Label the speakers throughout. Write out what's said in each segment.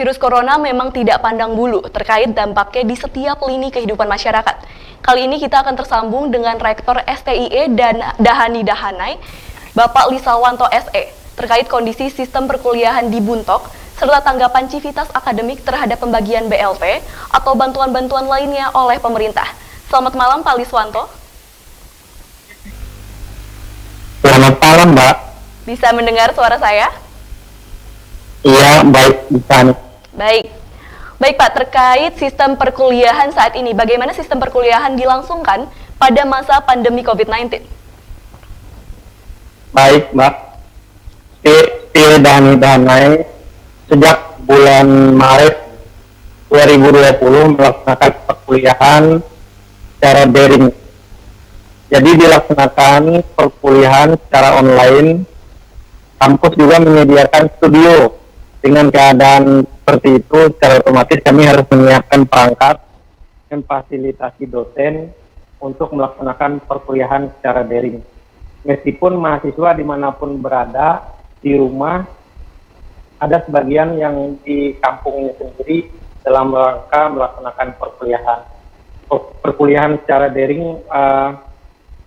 Speaker 1: Virus corona memang tidak pandang bulu terkait dampaknya di setiap lini kehidupan masyarakat. Kali ini kita akan tersambung dengan Rektor STIE dan Dahani Dahanai, Bapak Lisawanto SE, terkait kondisi sistem perkuliahan di Buntok, serta tanggapan civitas akademik terhadap pembagian BLT atau bantuan-bantuan lainnya oleh pemerintah. Selamat malam Pak Liswanto.
Speaker 2: Selamat malam, Mbak.
Speaker 1: Bisa mendengar suara saya?
Speaker 2: Iya, baik, bisa.
Speaker 1: Baik Pak, terkait sistem perkuliahan saat ini, bagaimana sistem perkuliahan dilangsungkan pada masa pandemi COVID-19?
Speaker 2: Baik, Mbak. Dahanai sejak bulan Maret 2020 melaksanakan perkuliahan secara daring. Jadi dilaksanakan perkuliahan secara online. Kampus juga menyediakan studio. Dengan keadaan seperti itu, secara otomatis kami harus menyiapkan perangkat dan fasilitasi dosen untuk melaksanakan perkuliahan secara daring. Meskipun mahasiswa dimanapun berada, di rumah, ada sebagian yang di kampungnya sendiri dalam rangka melaksanakan perkuliahan. Perkuliahan secara daring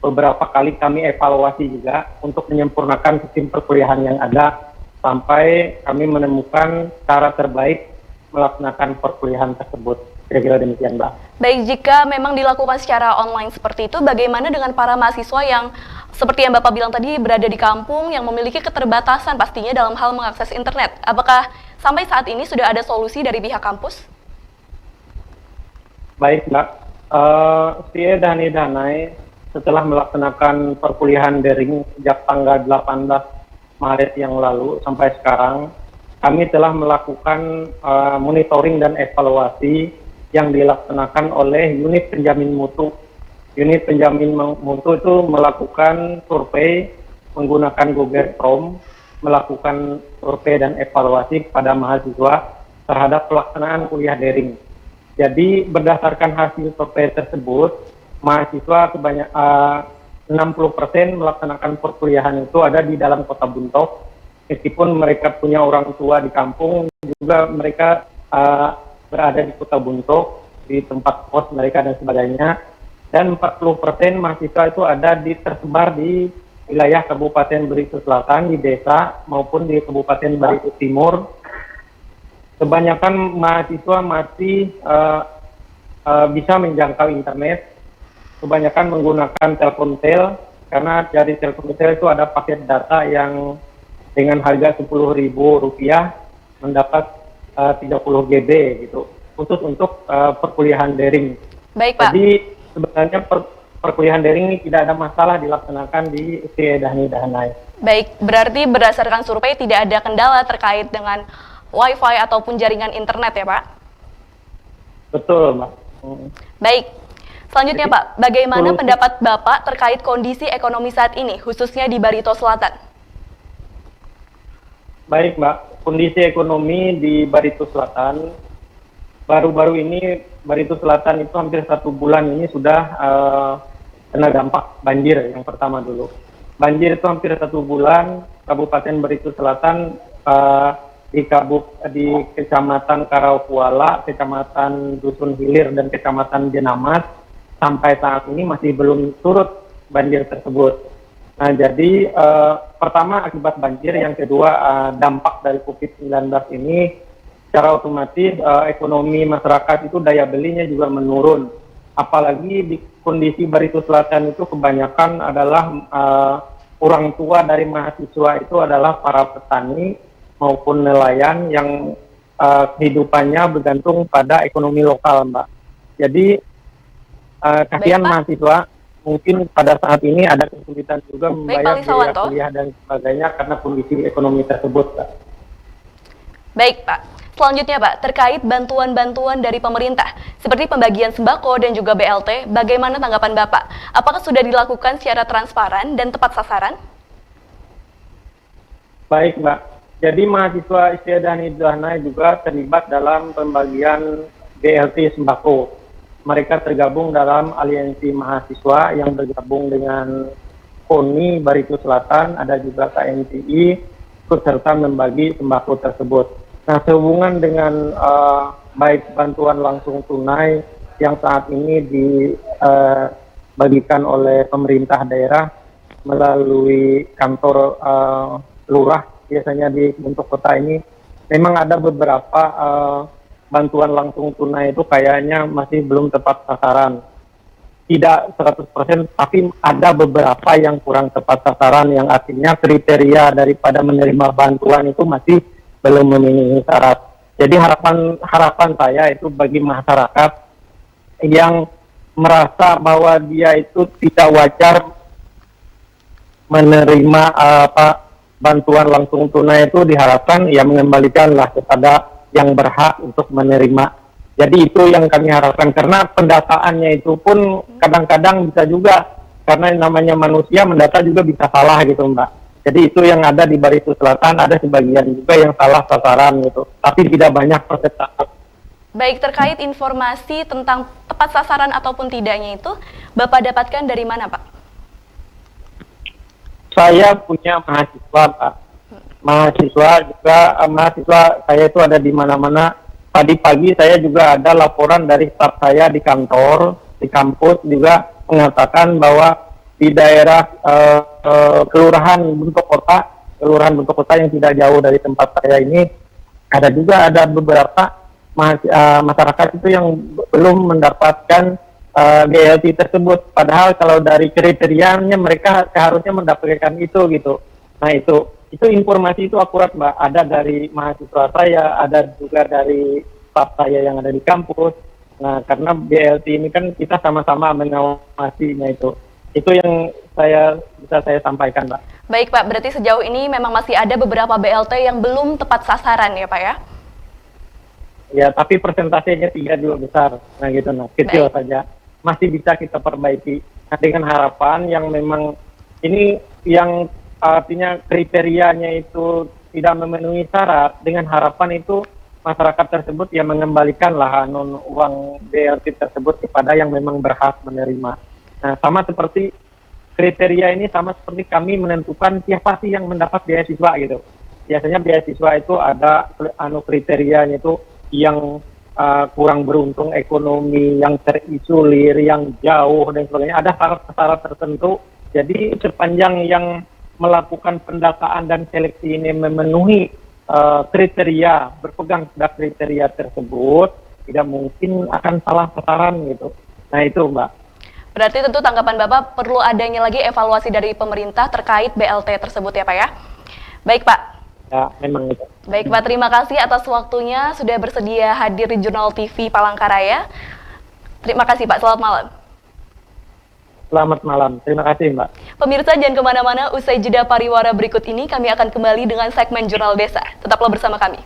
Speaker 2: beberapa kali kami evaluasi juga untuk menyempurnakan sistem perkuliahan yang ada sampai kami menemukan cara terbaik melaksanakan perkuliahan tersebut. Kira-kira demikian, Mbak.
Speaker 1: Baik, jika memang dilakukan secara online seperti itu, bagaimana dengan para mahasiswa yang seperti yang Bapak bilang tadi berada di kampung yang memiliki keterbatasan pastinya dalam hal mengakses internet? Apakah sampai saat ini sudah ada solusi dari pihak kampus?
Speaker 2: Baik, Mbak. STIE Dahani Dahanai setelah melaksanakan perkuliahan daring sejak tanggal 18 Maret yang lalu sampai sekarang, kami telah melakukan monitoring dan evaluasi yang dilaksanakan oleh unit penjamin mutu. Unit penjamin mutu itu melakukan survei menggunakan Google Chrome, melakukan survei dan evaluasi kepada mahasiswa terhadap pelaksanaan kuliah daring. Jadi berdasarkan hasil survei tersebut, mahasiswa sebanyak 60% melaksanakan perkuliahan itu ada di dalam kota Buntok. Meskipun mereka punya orang tua di kampung, juga mereka berada di kota Buntok, di tempat kos mereka dan sebagainya. Dan 40% mahasiswa itu ada tersebar di wilayah Kabupaten Baritu Selatan, di desa maupun di Kabupaten Baritu Timur. Kebanyakan mahasiswa masih bisa menjangkau internet. Kebanyakan menggunakan Telkomsel, karena dari Telkomsel itu ada paket data yang dengan harga Rp10.000 mendapat 30 GB gitu, khusus untuk perkuliahan daring.
Speaker 1: Baik, Pak.
Speaker 2: Jadi sebenarnya perkuliahan daring ini tidak ada masalah dilaksanakan di STIE Dahani Dahanai.
Speaker 1: Baik, berarti berdasarkan survei tidak ada kendala terkait dengan Wi-Fi ataupun jaringan internet ya, Pak?
Speaker 2: Betul, Mbak.
Speaker 1: Baik. Selanjutnya Pak, bagaimana pendapat Bapak terkait kondisi ekonomi saat ini, khususnya di Barito Selatan?
Speaker 2: Baik Mbak, kondisi ekonomi di Barito Selatan, baru-baru ini Barito Selatan itu hampir 1 bulan ini sudah kena dampak banjir yang pertama dulu. Banjir itu hampir 1 bulan, Kabupaten Barito Selatan di Kecamatan Karaukuala, Kecamatan Dusun Hilir, dan Kecamatan Jenamas, sampai saat ini masih belum surut banjir tersebut. Nah, jadi pertama akibat banjir, yang kedua dampak dari COVID-19 ini, secara otomatis ekonomi masyarakat itu daya belinya juga menurun. Apalagi di kondisi Barito Selatan itu kebanyakan adalah orang tua dari mahasiswa itu adalah para petani maupun nelayan yang kehidupannya bergantung pada ekonomi lokal, Mbak. Jadi kasihan mahasiswa mungkin pada saat ini ada kesulitan juga membayar biaya kuliah dan sebagainya karena kondisi ekonomi tersebut, Pak.
Speaker 1: Baik, Pak. Selanjutnya, Pak, terkait bantuan-bantuan dari pemerintah, seperti pembagian sembako dan juga BLT, bagaimana tanggapan Bapak? Apakah sudah dilakukan secara transparan dan tepat sasaran?
Speaker 2: Baik, Mbak. Jadi mahasiswa STIE Dahani Dahanai juga terlibat dalam pembagian BLT sembako. Mereka tergabung dalam aliansi mahasiswa yang bergabung dengan KONI Barito Selatan, ada juga KMTI, ikut serta membagi sembako tersebut. Nah, sehubungan dengan baik bantuan langsung tunai yang saat ini dibagikan oleh pemerintah daerah melalui kantor lurah biasanya di bentuk kota ini, memang ada beberapa bantuan langsung tunai itu kayaknya masih belum tepat sasaran. Tidak 100%, tapi ada beberapa yang kurang tepat sasaran, yang artinya kriteria daripada menerima bantuan itu masih belum memenuhi syarat. Jadi harapan saya itu bagi masyarakat yang merasa bahwa dia itu tidak wajar menerima bantuan langsung tunai, itu diharapkan ya mengembalikanlah kepada yang berhak untuk menerima. Jadi itu yang kami harapkan, karena pendataannya itu pun kadang-kadang bisa juga, karena namanya manusia mendata juga bisa salah gitu Mbak. Jadi itu yang ada di Barito Selatan, ada sebagian juga yang salah sasaran gitu, tapi tidak banyak persentase.
Speaker 1: Baik, terkait informasi tentang tepat sasaran ataupun tidaknya itu, Bapak dapatkan dari mana, Pak?
Speaker 2: Saya punya mahasiswa Pak. Mahasiswa juga, mahasiswa saya itu ada di mana-mana. Tadi pagi saya juga ada laporan dari staf saya di kantor, di kampus juga mengatakan bahwa di daerah kelurahan bentuk kota yang tidak jauh dari tempat saya ini, ada beberapa masyarakat itu yang belum mendapatkan BLT tersebut. Padahal kalau dari kriterianya mereka seharusnya mendapatkan itu gitu. Nah itu informasi itu akurat Mbak, ada dari mahasiswa saya, ada juga dari staf saya yang ada di kampus. Nah, karena BLT ini kan kita sama-sama mengawasinya itu. Itu yang bisa saya sampaikan Mbak.
Speaker 1: Baik Pak, berarti sejauh ini memang masih ada beberapa BLT yang belum tepat sasaran ya Pak ya?
Speaker 2: Ya, tapi persentasenya tidak juga besar, kecil saja. Masih bisa kita perbaiki. Nah, dengan harapan yang memang ini yang artinya kriterianya itu tidak memenuhi syarat, dengan harapan itu masyarakat tersebut yang mengembalikanlah uang BLT tersebut kepada yang memang berhak menerima. Nah, sama seperti kriteria ini, sama seperti kami menentukan siapa sih yang mendapat beasiswa gitu. Biasanya beasiswa itu ada kriterianya itu yang kurang beruntung ekonomi, yang terisolir, yang jauh dan sebagainya. Ada syarat-syarat tertentu. Jadi sepanjang yang melakukan pendataan dan seleksi ini memenuhi kriteria, berpegang pada kriteria tersebut, tidak mungkin akan salah sasaran gitu. Nah itu Mbak.
Speaker 1: Berarti tentu tanggapan Bapak perlu adanya lagi evaluasi dari pemerintah terkait BLT tersebut ya Pak ya? Baik Pak.
Speaker 2: Ya, memang itu.
Speaker 1: Baik Pak, terima kasih atas waktunya sudah bersedia hadir di Jurnal TV Palangkaraya. Terima kasih Pak, selamat malam.
Speaker 2: Selamat malam, terima kasih Mbak.
Speaker 1: Pemirsa jangan kemana-mana, usai jeda pariwara berikut ini kami akan kembali dengan segmen Jurnal Desa. Tetaplah bersama kami.